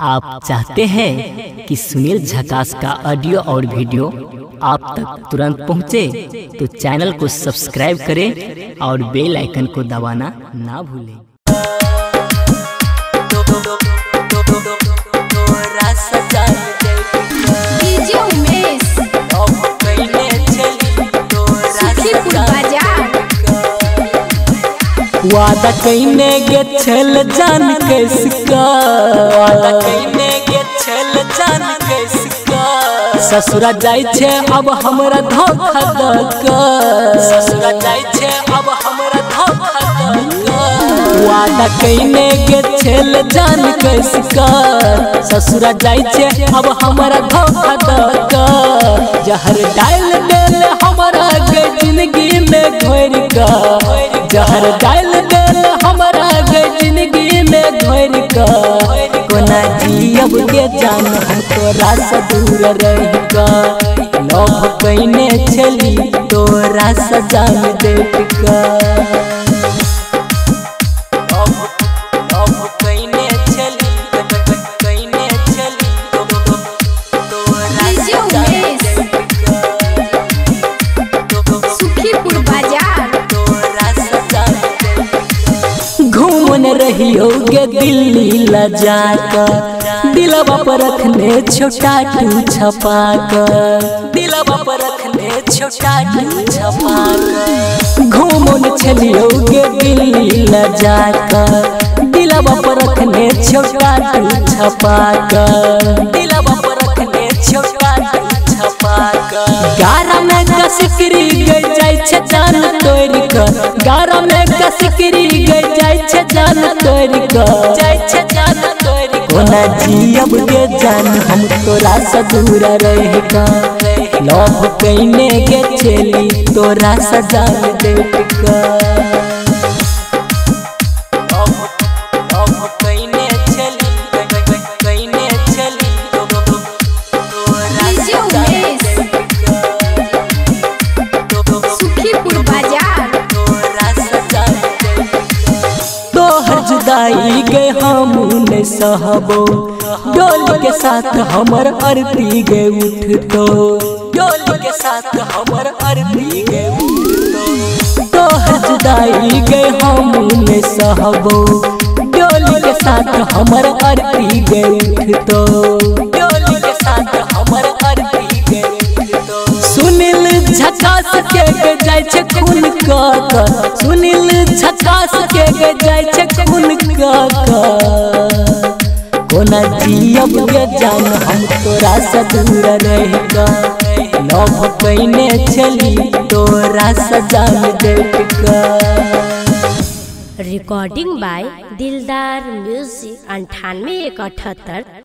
आप चाहते हैं कि सुनील झकास का ऑडियो और वीडियो आप तक तुरंत पहुंचे तो चैनल को सब्सक्राइब करें और बेल आइकन को दबाना ना भूलें। वादा कईने गे छल जान कैसका, वादा कईने गे छल जान कैसका, ससुरा जाय छे अब हमरा धोखा दका, ससुरा जाय छे अब हमरा धोखा दका। वादा कईने गे छल जान कैसका, ससुरा जाय छे अब हमरा धोखा दका। जहर डाल देल हमरा के जिंदगी में घोर का, जहर डाल देल हमरा के जिंदगी में घोर का। कोना जियब के जान हम तोरा से दूर रह का, लव कईने छली तोरा से जान देट का। घूमन रहियो गे दिल्ली ला जाकर, दिलवा पर रखने छोटा टू छपा कर, दिलवा पर रखने छोटा टू छपा कर। घूमन चलियो गे दिल्ली ला जाकर, दिलवा पर रखने छोटा टू छपा कर, दिलवा पर रखने छोटा टू छपा कर। गारा में कसिकरी गई जाय छे जान तोड़ कर, गारा में कसिकरी गई जाय छे जान तोड़ कर, जाय छे जान तोड़ कर। कोना जियब गे जान हम तोरा से दूर रह का, लव कईने गे छली तोरा से जान देट का। जुदाई गए हम ने सहबो, डोली के साथ हमर अरती गए उठतो, डोली के साथ हमर अरती गए उठतो। तोहर जुदाई गए हम ने सहबो, डोली के साथ हमर अरती गए उठतो, डोली के साथ हमर अरती गए उठतो। सुनील झकास के जाय छे खून का, सुनील झकास के जाय छे खून का। कोना जियब गे जान हम तोरा से दूर रह का, लव कईने छली तोरा से जान देट का। रिकॉर्डिंग बाय दिलदार म्यूजिक 98 178।